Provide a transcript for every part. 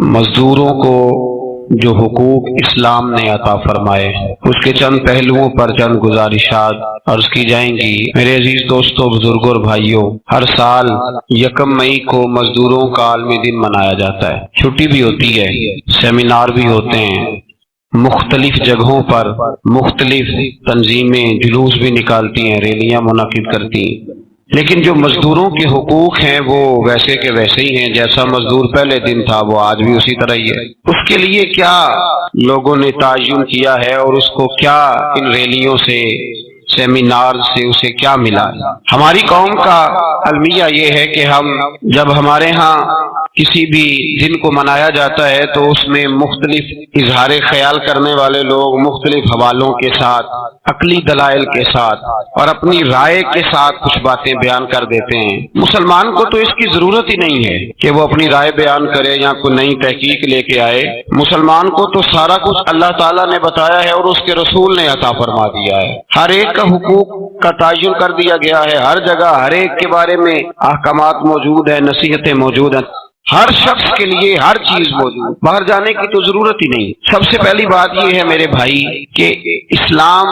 مزدوروں کو جو حقوق اسلام نے عطا فرمائے اس کے چند پہلوؤں پر چند گزارشات عرض کی جائیں گی۔ میرے عزیز دوستوں، بزرگوں اور بھائیوں، ہر سال یکم مئی کو مزدوروں کا عالمی دن منایا جاتا ہے۔ چھٹی بھی ہوتی ہے، سیمینار بھی ہوتے ہیں، مختلف جگہوں پر مختلف تنظیمیں جلوس بھی نکالتی ہیں، ریلیاں منعقد کرتی ہیں، لیکن جو مزدوروں کے حقوق ہیں وہ ویسے کے ویسے ہی ہیں۔ جیسا مزدور پہلے دن تھا وہ آج بھی اسی طرح ہی ہے۔ اس کے لیے کیا لوگوں نے تعین کیا ہے اور اس کو کیا ان ریلیوں سے، سیمینار سے اسے کیا ملا؟ ہماری قوم کا المیہ یہ ہے کہ جب ہمارے ہاں کسی بھی دن کو منایا جاتا ہے تو اس میں مختلف اظہار خیال کرنے والے لوگ مختلف حوالوں کے ساتھ، عقلی دلائل کے ساتھ اور اپنی رائے کے ساتھ کچھ باتیں بیان کر دیتے ہیں۔ مسلمان کو تو اس کی ضرورت ہی نہیں ہے کہ وہ اپنی رائے بیان کرے یا کوئی نئی تحقیق لے کے آئے۔ مسلمان کو تو سارا کچھ اللہ تعالیٰ نے بتایا ہے اور اس کے رسول نے عطا فرما دیا ہے۔ ہر ایک کا حقوق کا تعین کر دیا گیا ہے، ہر جگہ ہر ایک کے بارے میں احکامات موجود ہیں، نصیحتیں موجود ہیں، ہر شخص کے لیے ہر چیز موجود، باہر جانے کی تو ضرورت ہی نہیں۔ سب سے پہلی بات یہ ہے میرے بھائی کہ اسلام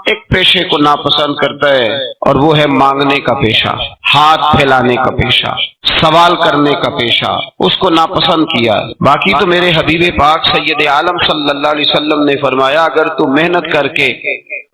ایک پیشے کو ناپسند کرتا ہے اور وہ ہے مانگنے کا پیشہ، ہاتھ پھیلانے کا پیشہ، سوال کرنے کا پیشہ، اس کو ناپسند کیا۔ باقی تو میرے حبیب پاک سید عالم صلی اللہ علیہ وسلم نے فرمایا اگر تو محنت کر کے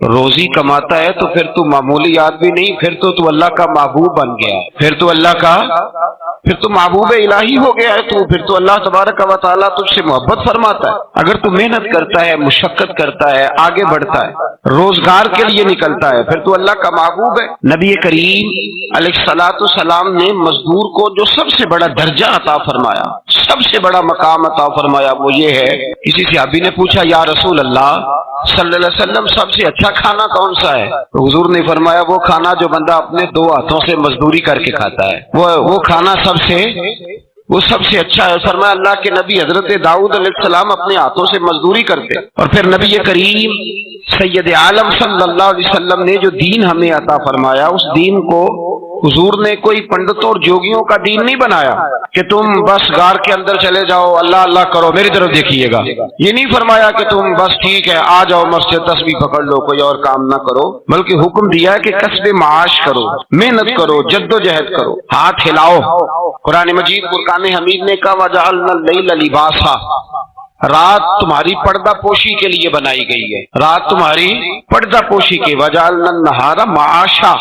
روزی کماتا ہے تو پھر تو معمولی آدمی نہیں، پھر تو اللہ کا محبوب بن گیا، پھر تو محبوب الہی ہو گیا ہے، پھر تو اللہ تبارک و تعالیٰ تجھ سے محبت فرماتا ہے۔ اگر تو محنت کرتا ہے، مشقت کرتا ہے، آگے بڑھتا ہے، روزگار کے لیے نکلتا ہے، پھر تو اللہ کا محبوب ہے۔ نبی کریم علیہ الصلوۃ والسلام نے مزدور کو جو سب سے بڑا درجہ عطا فرمایا، سب سے بڑا مقام عطا فرمایا وہ یہ ہے۔ کسی صحابی نے پوچھا یا رسول اللہ صلی اللہ علیہ وسلم سب سے اچھا کھانا کون سا ہے؟ تو حضور نے فرمایا وہ کھانا جو بندہ اپنے دو ہاتھوں سے مزدوری کر کے کھاتا ہے، وہ کھانا سب سے اچھا ہے۔ فرمایا اللہ کے نبی حضرت داؤد علیہ السلام اپنے ہاتھوں سے مزدوری کرتے، اور پھر نبی کریم سید عالم صلی اللہ علیہ وسلم نے جو دین ہمیں عطا فرمایا اس دین کو حضور نے کوئی پنڈتوں اور جوگیوں کا دین نہیں بنایا کہ تم بس غار کے اندر چلے جاؤ، اللہ اللہ کرو، میری طرف دیکھیے گا۔ یہ نہیں فرمایا کہ تم بس ٹھیک ہے آ جاؤ مسجد تسبیح پکڑ لو، کوئی اور کام نہ کرو، بلکہ حکم دیا ہے کہ کسب معاش کرو، محنت کرو، جد و جہد کرو، ہاتھ ہلاؤ۔ قرآن مجید فرقان حمید نے کہا وَجَعَلْنَا اللَّيْلَ لِبَاسًا، رات تمہاری پردہ پوشی کے لیے بنائی گئی ہے، رات تمہاری پردہ پوشی کے، وَجَعَلْنَا النَّهَارَ مَعَاشًا،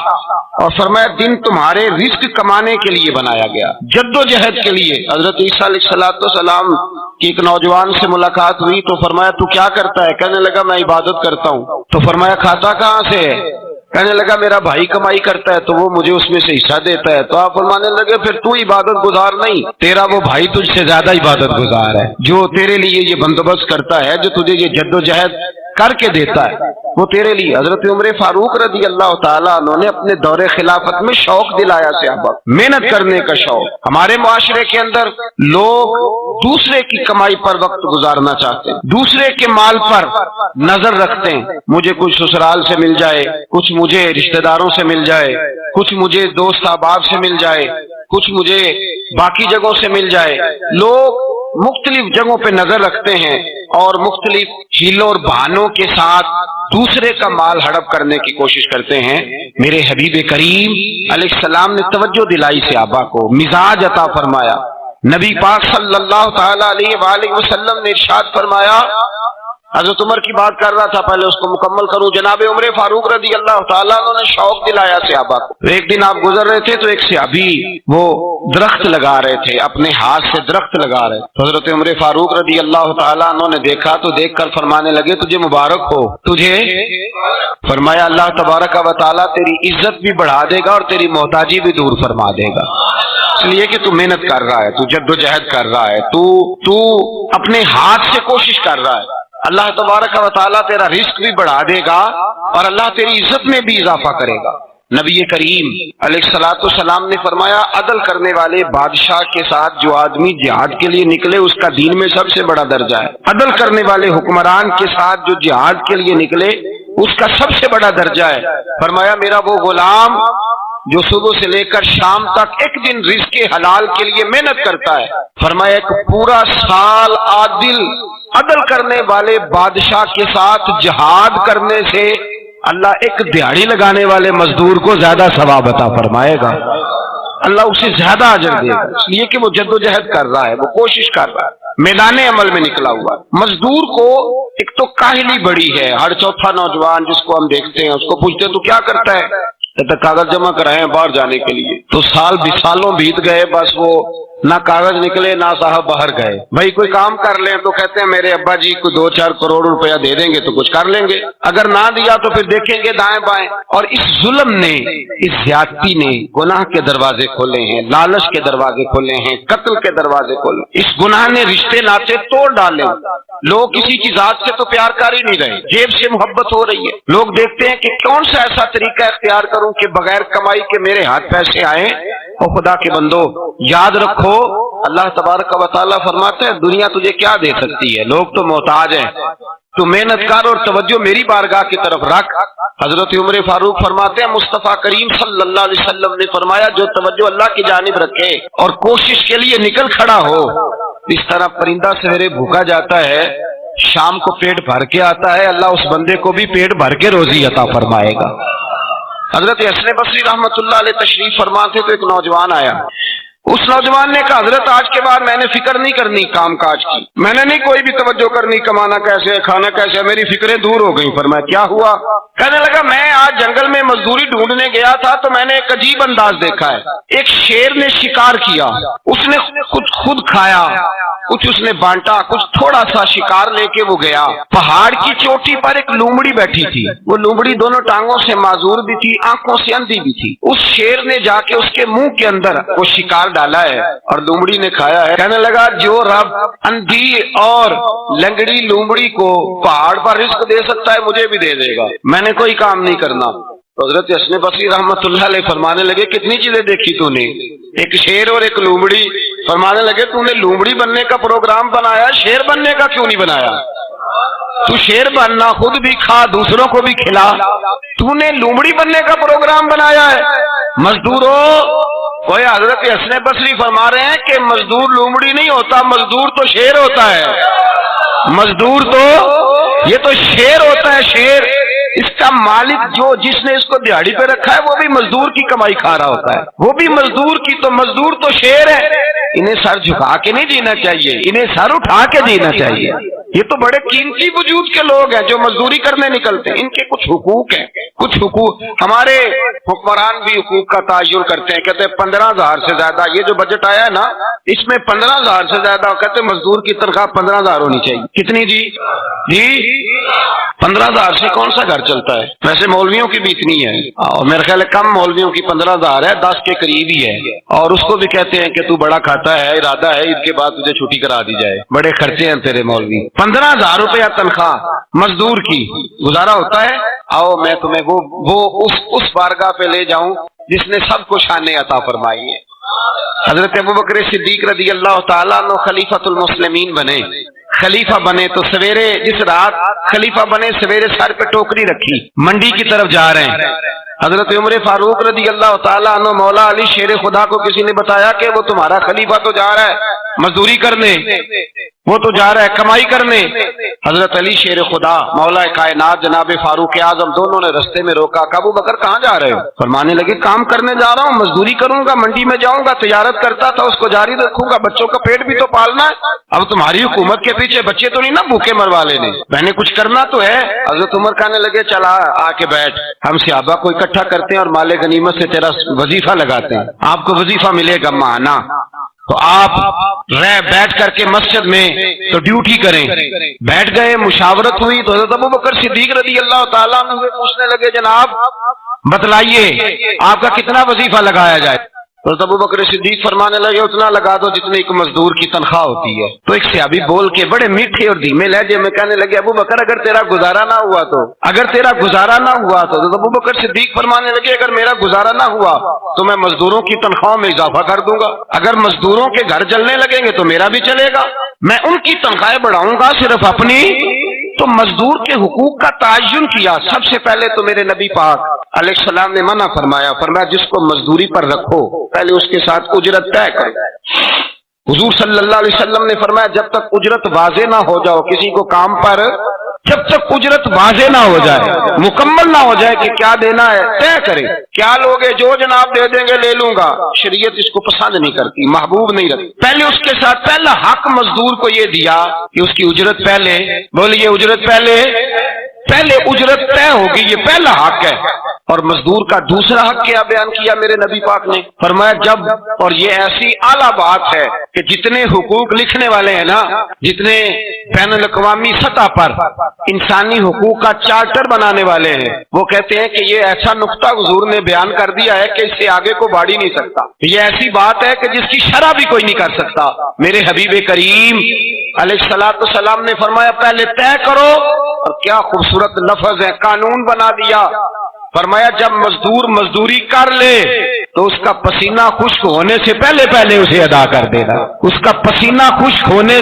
اور فرمایا دن تمہارے رزق کمانے کے لیے بنایا گیا، جد و جہد کے لیے۔ حضرت عیسیٰ علیہ السلام کی ایک نوجوان سے ملاقات ہوئی تو فرمایا تو کیا کرتا ہے؟ کہنے لگا میں عبادت کرتا ہوں۔ تو فرمایا کھاتا کہاں سے ہے؟ کہنے لگا میرا بھائی کمائی کرتا ہے تو وہ مجھے اس میں سے حصہ دیتا ہے۔ تو آپ فرمانے لگے پھر تو عبادت گزار نہیں، تیرا وہ بھائی تجھ سے زیادہ عبادت گزار ہے، جو تیرے لیے یہ بندوبست کرتا ہے، جو تجھے یہ جد و جہد کر کے دیتا ہے، وہ تیرے لیے۔ حضرت عمر فاروق رضی اللہ تعالیٰ عنہ نے اپنے دور خلافت میں شوق دلایا صحابہ، محنت کرنے کا شوق۔ ہمارے معاشرے کے اندر لوگ دوسرے کی کمائی پر وقت گزارنا چاہتے ہیں، دوسرے کے مال پر نظر رکھتے ہیں، مجھے کچھ سسرال سے مل جائے، کچھ مجھے رشتہ داروں سے مل جائے، کچھ مجھے دوست احباب سے مل جائے، کچھ مجھے باقی جگہوں سے مل جائے۔ لوگ مختلف جگہوں پہ نظر رکھتے ہیں اور مختلف ہیلوں اور بہانوں کے ساتھ دوسرے کا مال ہڑپ کرنے کی کوشش کرتے ہیں۔ میرے حبیب کریم علیہ السلام نے توجہ دلائی صحابہ کو، مزاج عطا فرمایا۔ نبی پاک صلی اللہ تعالی علیہ وآلہ وسلم نے ارشاد فرمایا، حضرت عمر کی بات کر رہا تھا، پہلے اس کو مکمل کروں۔ جناب عمر فاروق رضی اللہ تعالیٰ عنہ نے شوق دلایا صحابہ کو۔ ایک دن آپ گزر رہے تھے تو ایک صحابی وہ درخت لگا رہے تھے، اپنے ہاتھ سے درخت لگا رہے تھے۔ حضرت عمر فاروق رضی اللہ تعالیٰ عنہ نے دیکھا تو دیکھ کر فرمانے لگے تجھے مبارک ہو، تجھے فرمایا اللہ تبارک و تعالیٰ تیری عزت بھی بڑھا دے گا اور تیری محتاجی بھی دور فرما دے گا، اس لیے کہ تو محنت کر رہا ہے، تو جد و جہد کر رہا ہے، تو اپنے ہاتھ سے کوشش کر رہا ہے۔ اللہ تبارک و تعالیٰ تیرا رزق بھی بڑھا دے گا اور اللہ تیری عزت میں بھی اضافہ کرے گا۔ نبی کریم علیہ الصلوۃ والسلام نے فرمایا عدل کرنے والے بادشاہ کے ساتھ جو آدمی جہاد کے لیے نکلے اس کا دین میں سب سے بڑا درجہ ہے۔ عدل کرنے والے حکمران کے ساتھ جو جہاد کے لیے نکلے اس کا سب سے بڑا درجہ ہے۔ فرمایا میرا وہ غلام جو صبح سے لے کر شام تک ایک دن رزق حلال کے لیے محنت کرتا ہے، فرمایا ایک پورا سال عدل کرنے والے بادشاہ کے ساتھ جہاد کرنے سے اللہ ایک دیہڑی لگانے والے مزدور کو زیادہ ثواب عطا فرمائے گا، اللہ اسے زیادہ اجر دے گا، اس لیے کہ وہ جدوجہد کر رہا ہے، وہ کوشش کر رہا ہے، میدان عمل میں نکلا ہوا۔ مزدور کو ایک تو کاہلی بڑی ہے، ہر چوتھا نوجوان جس کو ہم دیکھتے ہیں اس کو پوچھتے تو کیا کرتا ہے، کہتا کاغذ جمع کرائے ہیں باہر جانے کے لیے، تو سالوں بیت گئے، بس وہ نہ کاغذ نکلے نہ صاحب باہر گئے۔ بھائی کوئی کام کر لیں تو کہتے ہیں میرے ابا جی کو 2-4 کروڑ روپیہ دے دیں گے تو کچھ کر لیں گے، اگر نہ دیا تو پھر دیکھیں گے دائیں بائیں۔ اور اس ظلم نے، اس زیادتی نے گناہ کے دروازے کھولے ہیں، لالچ کے دروازے کھولے ہیں، قتل کے دروازے کھولے، اس گناہ نے رشتے ناطے توڑ ڈالے، لوگ کسی کی ذات سے تو پیار کر ہی نہیں رہے، جیب سے محبت ہو رہی ہے، لوگ دیکھتے ہیں کہ کون سا ایسا طریقہ اختیار کروں کہ بغیر کمائی کے میرے ہاتھ پیسے آئیں۔ اور خدا کے بندو یاد رکھو، اللہ تبارک و تعالیٰ فرماتے ہیں دنیا تجھے کیا دے سکتی ہے، لوگ تو محتاج ہیں، تو محنت کر اور توجہ میری بارگاہ کی طرف رکھ۔ حضرت عمر فاروق فرماتے ہیں مصطفیٰ کریم صلی اللہ علیہ وسلم نے فرمایا جو توجہ اللہ کی جانب رکھے اور کوشش کے لیے نکل کھڑا ہو، اس طرح پرندہ سویرے بھوکا جاتا ہے شام کو پیٹ بھر کے آتا ہے، اللہ اس بندے کو بھی پیٹ بھر کے روزی عطا فرمائے گا۔ حضرت حسن بصری رحمۃ اللہ علیہ تشریف فرما تھے تو ایک نوجوان آیا، اس نوجوان نے کہا حضرت آج کے بعد میں نے فکر نہیں کرنی کام کاج کی، میں نے نہیں کوئی بھی توجہ کرنی کمانا کیسے ہے کھانا کیسے ہے، میری فکریں دور ہو گئی۔ فرمایا کیا ہوا؟ کہنے لگا میں آج جنگل میں مزدوری ڈھونڈنے گیا تھا تو میں نے ایک عجیب انداز دیکھا ہے، ایک شیر نے شکار کیا، اس نے کچھ خود کھایا، کچھ اس نے بانٹا، کچھ تھوڑا سا شکار لے کے وہ گیا، پہاڑ کی چوٹی پر ایک لومڑی بیٹھی تھی، وہ لومڑی دونوں ٹانگوں سے معذور بھی تھی، آنکھوں سے اندھی بھی تھی، اس شیر نے جا کے اس کے منہ کے اندر وہ شکار ڈالا ہے اور لومڑی نے کھایا ہے۔ کہنے لگا جو رب اندھی اور لنگڑی لومڑی کو پہاڑ پر رزق دے سکتا ہے مجھے بھی دے دے گا، میں نے کوئی کام نہیں کرنا۔ تو حضرت حسن بصری رحمۃ اللہ علیہ فرمانے لگے کتنی چیزیں دیکھی تو نے، ایک شیر اور ایک لومڑی، فرمانے لگے تو نے لومڑی بننے کا پروگرام بنایا، شیر بننے کا کیوں نہیں بنایا؟ تو شیر بننا، خود بھی کھا دوسروں کو بھی کھلا، تو نے لومڑی بننے کا پروگرام بنایا ہے۔ مزدوروں وہ حضرت حسن بصری فرما رہے ہیں کہ مزدور لومڑی نہیں ہوتا، مزدور تو شیر ہوتا ہے، مزدور تو یہ تو شیر ہوتا ہے، شیر۔ اس کا مالک جو جس نے اس کو دیہڑی پہ رکھا ہے وہ بھی مزدور کی کمائی کھا رہا ہوتا ہے، وہ بھی مزدور کی، تو مزدور تو شیر ہے۔ انہیں سر جھکا کے نہیں جینا چاہیے، انہیں سر اٹھا کے جینا چاہیے۔ یہ تو بڑے قیمتی وجود کے لوگ ہیں جو مزدوری کرنے نکلتے ہیں، ان کے کچھ حقوق ہیں، کچھ حقوق ہمارے حکمران بھی حقوق کا تعین کرتے ہیں، کہتے ہیں 15,000 سے زیادہ، یہ جو بجٹ آیا ہے نا اس میں 15,000 سے زیادہ، کہتے ہیں مزدور کی تنخواہ 15,000 ہونی چاہیے۔ کتنی جی 15,000 سے کون سا گھر چلتا ہے؟ ویسے مولویوں کی بھی اتنی ہے، اور میرے خیال ہے کم مولویوں کی 15,000 ہے، 10 کے قریب ہی ہے، اور اس کو بھی کہتے ہیں کہ تو بڑا کھاتا ہے، ارادہ ہے عید کے بعد تجھے چھٹی کرا دی جائے، بڑے خرچے ہیں تیرے مولوی۔ 15,000 روپیہ تنخواہ مزدور کی، گزارا ہوتا ہے؟ آؤ میں تمہیں وہ اس بارگاہ پہ لے جاؤں جس نے سب کو شان عطا فرمائی ہے۔ حضرت ابوبکر صدیق رضی اللہ تعالیٰ عنہ خلیفۃ المسلمین بنے، خلیفہ بنے تو سویرے جس رات خلیفہ بنے سویرے سر پہ ٹوکری رکھی، منڈی کی طرف جا رہے ہیں، حضرت عمر فاروق رضی اللہ تعالیٰ عنہ مولا علی شیر خدا کو کسی نے بتایا کہ وہ تمہارا خلیفہ تو جا رہا ہے مزدوری کرنے، وہ تو جا رہا ہے کمائی کرنے۔ حضرت علی شیر خدا مولا کائنات جناب فاروق اعظم دونوں نے رستے میں روکا کہ ابو بکر کہاں جا رہے ہو؟ فرمانے لگے کام کرنے جا رہا ہوں، مزدوری کروں گا، منڈی میں جاؤں گا، تجارت کرتا تھا اس کو جاری رکھوں گا، بچوں کا پیٹ بھی تو پالنا ہے، اب تمہاری حکومت کے پیچھے بچے تو نہیں نا بھوکے مروا لینے، میں نے کچھ کرنا تو ہے۔ حضرت عمر کہنے لگے چلا آ کے بیٹھ، ہم صحابہ کو اکٹھا کرتے ہیں اور مال غنیمت سے تیرا وظیفہ لگاتے ہیں، آپ کو وظیفہ ملے گا مانا، تو آپ بیٹھ کر کے مسجد میں تو ڈیوٹی کریں۔ بیٹھ گئے، مشاورت ہوئی تو حضرت ابوبکر صدیق رضی اللہ تعالیٰ عنہ پوچھنے لگے جناب بتلائیے آپ کا کتنا وظیفہ لگایا جائے؟ حضرت ابوبکر صدیق فرمانے لگے اتنا لگا دو جتنے ایک مزدور کی تنخواہ ہوتی ہے۔ تو ایک صحابی بول کے بڑے میٹھے اور دھیمے لہجے میں کہنے لگے ابوبکر اگر تیرا گزارا نہ ہوا تو، اگر تیرا گزارا نہ ہوا تو۔ حضرت ابوبکر صدیق فرمانے لگے اگر میرا گزارا نہ ہوا تو میں مزدوروں کی تنخواہوں میں اضافہ کر دوں گا، اگر مزدوروں کے گھر جلنے لگیں گے تو میرا بھی چلے گا، میں ان کی تنخواہیں بڑھاؤں گا، صرف اپنی تو مزدور کے حقوق کا تعین کیا، سب سے پہلے تو میرے نبی پاک علیہ السلام نے منع فرمایا، فرمایا جس کو مزدوری پر رکھو پہلے اس کے ساتھ اجرت طے کرو۔ حضور صلی اللہ علیہ وسلم نے فرمایا جب تک اجرت واضح نہ ہو جاؤ کسی کو کام پر، جب تک اجرت واضح نہ ہو جائے، مکمل نہ ہو جائے کہ کیا دینا ہے، طے کرے۔ کیا لوگے جو جناب دے دیں گے لے لوں گا، شریعت اس کو پسند نہیں کرتی، محبوب نہیں رکھتی۔ پہلے اس کے ساتھ پہلا حق مزدور کو یہ دیا کہ اس کی اجرت پہلے، بولیے اجرت پہلے اجرت طے ہوگی، یہ پہلا حق ہے۔ اور مزدور کا دوسرا حق کیا بیان کیا میرے نبی پاک نے، فرمایا جب، اور یہ ایسی اعلیٰ بات ہے کہ جتنے حقوق لکھنے والے ہیں نا، جتنے بین الاقوامی سطح پر انسانی حقوق کا چارٹر بنانے والے ہیں، وہ کہتے ہیں کہ یہ ایسا نقطہ حضور نے بیان کر دیا ہے کہ اس سے آگے کو بڑھ ہی نہیں سکتا، یہ ایسی بات ہے کہ جس کی شرح بھی کوئی نہیں کر سکتا۔ میرے حبیب کریم علیہ الصلوۃ والسلام نے فرمایا پہلے طے کرو، اور کیا خوبصورت لفظ ہے، قانون بنا دیا۔ فرمایا جب مزدور مزدوری کر لے تو اس کا پسینہ خشک ہونے سے پہلے اسے ادا کر دینا، اس کا پسینہ خشک ہونے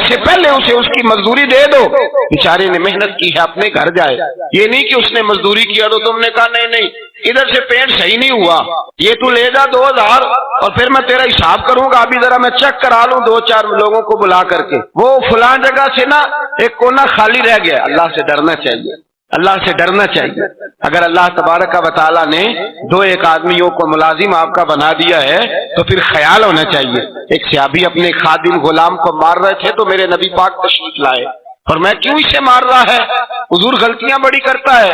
سے پہلے اسے اس کی مزدوری دے دو۔ بیچارے نے محنت کی ہے، اپنے گھر جائے، یہ نہیں کہ اس نے مزدوری کیا تو تم نے کہا نہیں ادھر سے پینٹ صحیح نہیں ہوا، یہ تو لے جا 2000 اور پھر میں تیرا حساب کروں گا، ابھی ذرا میں چیک کرا لوں 2-4 لوگوں کو بلا کر کے، وہ فلاں جگہ سے نا ایک کونا خالی رہ گیا۔ اللہ سے ڈرنا چاہیے، اللہ سے ڈرنا چاہیے۔ اگر اللہ تبارک و تعالیٰ نے 2-1 آدمیوں کو ملازم آپ کا بنا دیا ہے تو پھر خیال ہونا چاہیے۔ ایک صحابی اپنے خادم غلام کو مار رہے تھے تو میرے نبی پاک تشریف لائے، اور میں کیوں اسے مار رہا ہے؟ حضور غلطیاں بڑی کرتا ہے۔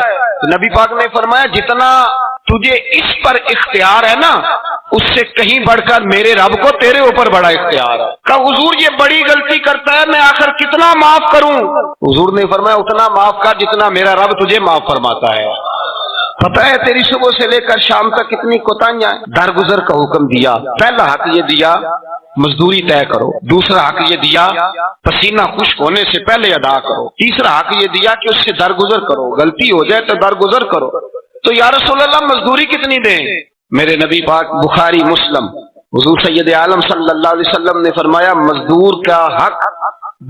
نبی پاک نے فرمایا جتنا تجھے اس پر اختیار ہے نا، اس سے کہیں بڑھ کر میرے رب کو تیرے اوپر بڑا اختیار ہے۔ کہ حضور یہ بڑی غلطی کرتا ہے، میں آخر کتنا معاف کروں؟ حضور نے فرمایا اتنا معاف کر جتنا میرا رب تجھے معاف فرماتا ہے۔ پتہ ہے تیری صبح سے لے کر شام تک کتنی کوتاہیاں ہیں۔ درگزر کا حکم دیا، پہلا حق یہ دیا مزدوری طے کرو، دوسرا حق یہ دیا پسینہ خشک ہونے سے پہلے ادا کرو، تیسرا حق یہ دیا کہ اس سے درگزر کرو، غلطی ہو جائے تو درگزر کرو۔ تو یا رسول اللہ مزدوری کتنی دیں؟ میرے نبی پاک بخاری مسلم حضور سید عالم صلی اللہ علیہ وسلم نے فرمایا مزدور کا حق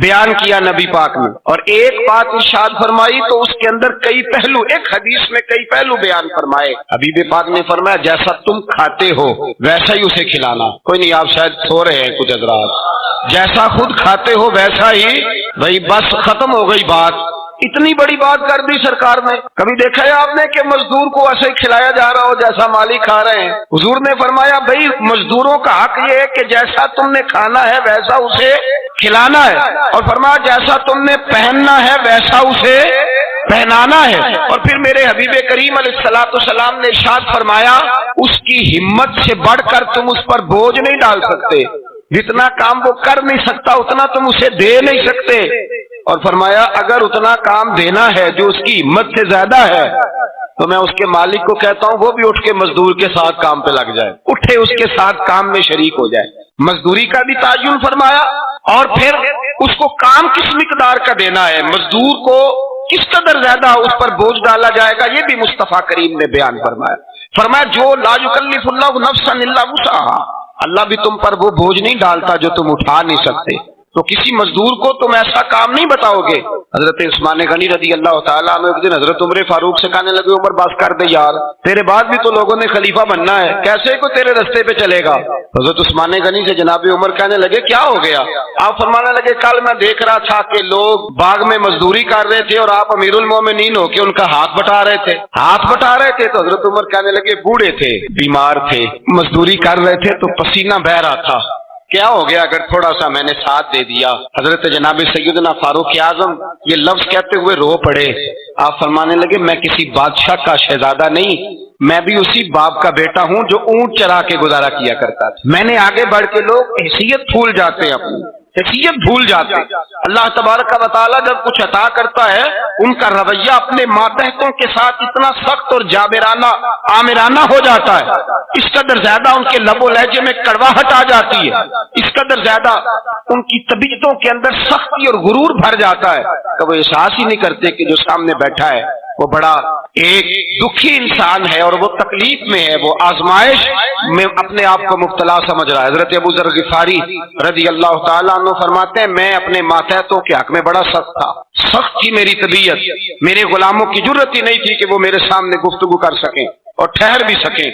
بیان کیا نبی پاک نے، اور ایک بات ارشاد فرمائی تو اس کے اندر کئی پہلو، ایک حدیث میں کئی پہلو بیان فرمائے۔ حبیب پاک نے فرمایا جیسا تم کھاتے ہو ویسا ہی اسے کھلانا۔ کوئی نہیں، آپ شاید سو رہے ہیں کچھ حضرات، جیسا خود کھاتے ہو ویسا ہی، بھائی بس ختم ہو گئی بات۔ اتنی بڑی بات کر دی سرکار نے۔ کبھی دیکھا ہے آپ نے کہ مزدور کو ایسے ہی کھلایا جا رہا ہو جیسا مالک کھا رہے ہیں؟ حضور نے فرمایا بھائی مزدوروں کا حق یہ ہے کہ جیسا تم نے کھانا ہے ویسا اسے کھلانا ہے، اور فرمایا جیسا تم نے پہننا ہے ویسا اسے پہنانا ہے۔ اور پھر میرے حبیب کریم علیہ الصلوۃ والسلام نے ارشاد فرمایا اس کی ہمت سے بڑھ کر تم اس پر بوجھ نہیں ڈال سکتے، جتنا کام وہ کر نہیں سکتا اتنا تم اسے دے نہیں سکتے۔ اور فرمایا اگر اتنا کام دینا ہے جو اس کی ہمت سے زیادہ ہے تو میں اس کے مالک کو کہتا ہوں وہ بھی اٹھ کے مزدور کے ساتھ کام پہ لگ جائے، اٹھے اس کے ساتھ کام میں شریک ہو جائے۔ مزدوری کا بھی تعین فرمایا، اور پھر اس کو کام کس مقدار کا دینا ہے، مزدور کو کس قدر زیادہ اس پر بوجھ ڈالا جائے گا، یہ بھی مصطفیٰ کریم نے بیان فرمایا۔ فرمایا جو لا یکلف اللہ نفسا الا وسعها، اللہ بھی تم پر وہ بوجھ نہیں ڈالتا جو تم اٹھا نہیں سکتے۔ تو کسی مزدور کو تم ایسا کام نہیں بتاؤ گے۔ حضرت عثمان غنی رضی اللہ تعالیٰ عنہ ایک دن حضرت عمر فاروق سے کہنے لگے عمر بس کر دے یار، تیرے بعد بھی تو لوگوں نے خلیفہ بننا ہے، کیسے کوئی تیرے رستے پہ چلے گا؟ حضرت عثمان غنی سے جناب عمر کہنے لگے کیا ہو گیا؟ آپ فرمانے لگے کل میں دیکھ رہا تھا کہ لوگ باغ میں مزدوری کر رہے تھے اور آپ امیر المومنین ہو کے ان کا ہاتھ بٹا رہے تھے۔ تو حضرت عمر کہنے لگے بوڑھے تھے، بیمار تھے، مزدوری کر رہے تھے تو پسینہ بہہ رہا تھا، کیا ہو گیا اگر تھوڑا سا میں نے ساتھ دے دیا؟ حضرت جناب سیدنا فاروق اعظم یہ لفظ کہتے ہوئے رو پڑے۔ آپ فرمانے لگے میں کسی بادشاہ کا شہزادہ نہیں، میں بھی اسی باپ کا بیٹا ہوں جو اونٹ چرا کے گزارا کیا کرتا تھا۔ میں نے آگے بڑھ کے لوگ حیثیت بھول جاتے ہیں، اپنی حیثیت بھول جاتے ہیں۔ اللہ تبارک و تعالیٰ جب کچھ عطا کرتا ہے ان کا رویہ اپنے ماتحتوں کے ساتھ اتنا سخت اور جابرانہ آمرانہ ہو جاتا ہے، اس قدر زیادہ ان کے لب و لہجے میں کڑواہٹ آ جاتی ہے، اس قدر زیادہ ان کی طبیعتوں کے اندر سختی اور غرور بھر جاتا ہے کہ وہ احساس ہی نہیں کرتے کہ جو سامنے بیٹھا ہے وہ بڑا ایک دکھی انسان ہے اور وہ تکلیف میں ہے، وہ آزمائش میں اپنے آپ کو مبتلا سمجھ رہا ہے۔ حضرت ابو ذر غفاری رضی اللہ تعالیٰ عنہ فرماتے ہیں میں اپنے ماتحتوں کے حق میں بڑا سخت تھا، سخت تھی میری طبیعت، میرے غلاموں کی جرت ہی نہیں تھی کہ وہ میرے سامنے گفتگو کر سکیں اور ٹھہر بھی سکیں۔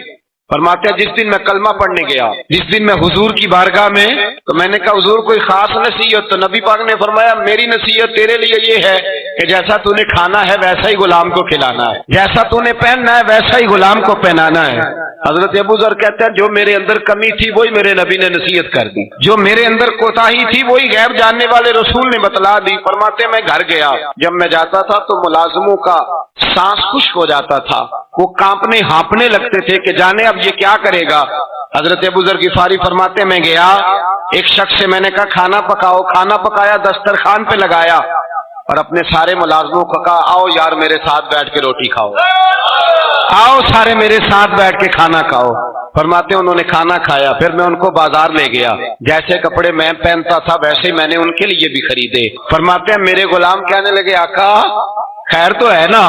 فرماتے ہیں جس دن میں کلمہ پڑھنے گیا، جس دن میں حضور کی بارگاہ میں، تو میں نے کہا حضور کوئی خاص نصیحت؟ تو نبی پاک نے فرمایا میری نصیحت تیرے لیے یہ ہے کہ جیسا تو نے کھانا ہے ویسا ہی غلام کو کھلانا ہے، جیسا تو نے پہننا ہے ویسا ہی غلام کو پہنانا ہے۔ حضرت ابو ذر کہتے ہیں جو میرے اندر کمی تھی وہی میرے نبی نے نصیحت کر دی، جو میرے اندر کوتاہی تھی وہی غیب جاننے والے رسول نے بتلا دی۔ فرماتے ہیں میں گھر گیا، جب میں جاتا تھا تو ملازموں کا سانس خشک ہو جاتا تھا، وہ کانپنے ہانپنے لگتے تھے کہ جانے اب یہ کیا کرے گا۔ حضرت ابو ذر غفاری فرماتے ہیں میں گیا، ایک شخص سے میں نے کہا کھانا پکاؤ، کھانا پکایا، دسترخوان پہ لگایا اور اپنے سارے ملازموں کو کہا آؤ یار میرے ساتھ بیٹھ کے روٹی کھاؤ، آؤ سارے میرے ساتھ بیٹھ کے کھانا کھاؤ۔ فرماتے ہیں انہوں نے کھانا کھایا، پھر میں ان کو بازار لے گیا، جیسے کپڑے میں پہنتا تھا ویسے ہی میں نے ان کے لیے بھی خریدے۔ فرماتے ہیں میرے غلام کہنے لگے آقا خیر تو ہے نا،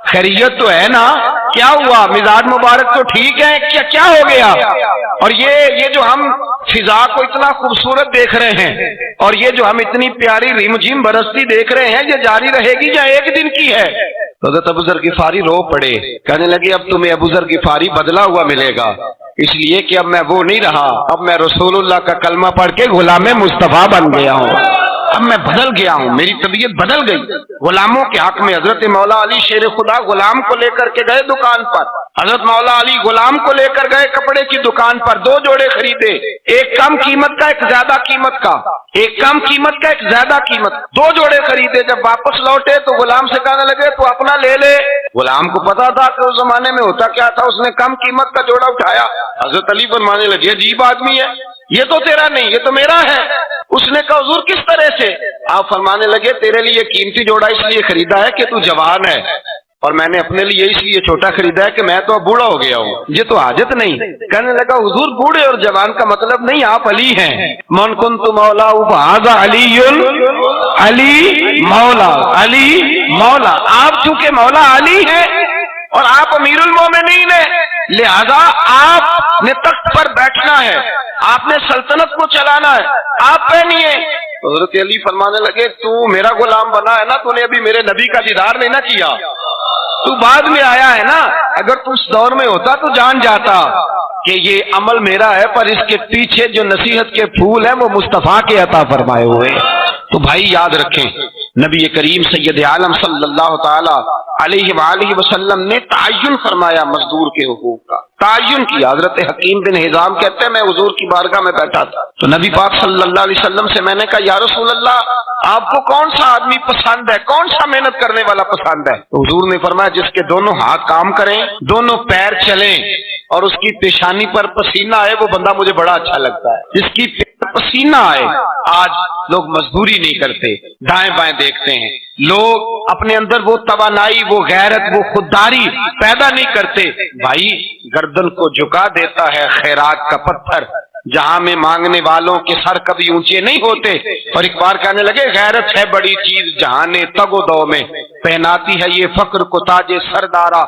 خیریت تو ہے نا، کیا ہوا؟ مزاج مبارک تو ٹھیک ہے، کیا ہو گیا؟ اور یہ جو ہم فضا کو اتنا خوبصورت دیکھ رہے ہیں اور یہ جو ہم اتنی پیاری ریم جھیم برستی دیکھ رہے ہیں یہ جاری رہے گی یا ایک دن کی ہے؟ حضرت ابو ذر غفاری رو پڑے، کہنے لگے اب تمہیں ابو ذر غفاری بدلا ہوا ملے گا، اس لیے کہ اب میں وہ نہیں رہا، اب میں رسول اللہ کا کلمہ پڑھ کے غلام مصطفیٰ بن گیا ہوں، اب میں بدل گیا ہوں، میری طبیعت بدل گئی۔ غلاموں کے حق میں حضرت مولا علی شیر خدا غلام کو لے کر کے گئے دکان پر، حضرت مولا علی غلام کو لے کر گئے کپڑے کی دکان پر، 2 جوڑے خریدے، ایک کم قیمت کا ایک زیادہ قیمت کا، ایک کم قیمت کا ایک زیادہ قیمت، 2 جوڑے خریدے۔ جب واپس لوٹے تو غلام سے کہنے لگے تو اپنا لے لے۔ غلام کو پتا تھا کہ اس زمانے میں ہوتا کیا تھا، اس نے کم قیمت کا جوڑا اٹھایا۔ حضرت علی فرمانے لگے عجیب آدمی ہے، یہ تو تیرا نہیں یہ تو میرا ہے۔ اس نے کہا حضور کس طرح سے؟ آپ فرمانے لگے تیرے لیے قیمتی جوڑا اس لیے خریدا ہے کہ تو جوان ہے، اور میں نے اپنے لیے اس لیے چھوٹا خریدا ہے کہ میں تو اب بوڑھا ہو گیا ہوں، یہ تو حاجت نہیں۔ کہنے لگا حضور بوڑھے اور جوان کا مطلب نہیں، آپ علی ہیں، من کنت مولا فہذا علی علی مولا، علی مولا، آپ چونکہ مولا علی ہیں اور آپ امیر المومنین ہیں، لہذا آپ نے تخت پر بیٹھنا ہے، آپ نے سلطنت کو چلانا ہے، آپ پہنیے۔ حضرت علی فرمانے لگے تو میرا غلام بنا ہے نا، تو نے ابھی میرے نبی کا دیدار نہیں نہ کیا، تو بعد میں آیا ہے نا، اگر تو اس دور میں ہوتا تو جان جاتا کہ یہ عمل میرا ہے، پر اس کے پیچھے جو نصیحت کے پھول ہیں وہ مصطفیٰ کے عطا فرمائے ہوئے۔ تو بھائی یاد رکھیں نبی کریم سید عالم صلی اللہ تعالی علیہ وآلہ وسلم نے تعین فرمایا مزدور کے حقوق کا، تعین کیا۔ حضرت حکیم بن حزام کہتے ہیں میں حضور کی بارگاہ میں بیٹھا تھا تو نبی پاک صلی اللہ علیہ وسلم سے میں نے کہا یا رسول اللہ آپ کو کون سا آدمی پسند ہے، کون سا محنت کرنے والا پسند ہے؟ تو حضور نے فرمایا جس کے دونوں ہاتھ کام کریں، دونوں پیر چلیں اور اس کی پیشانی پر پسینہ آئے، وہ بندہ مجھے بڑا اچھا لگتا ہے۔ جس کی پسینہ آئے، آج لوگ مزدوری نہیں کرتے، دائیں بائیں دیکھتے ہیں، لوگ اپنے اندر وہ توانائی، وہ غیرت، وہ خودداری پیدا نہیں کرتے۔ بھائی گردن کو جھکا دیتا ہے خیرات کا پتھر، جہاں میں مانگنے والوں کے سر کبھی اونچے نہیں ہوتے۔ اور ایک بار کہنے لگے غیرت ہے بڑی چیز جہاں نے تگ و دو میں، پہناتی ہے یہ فقر کو تاج سردارا،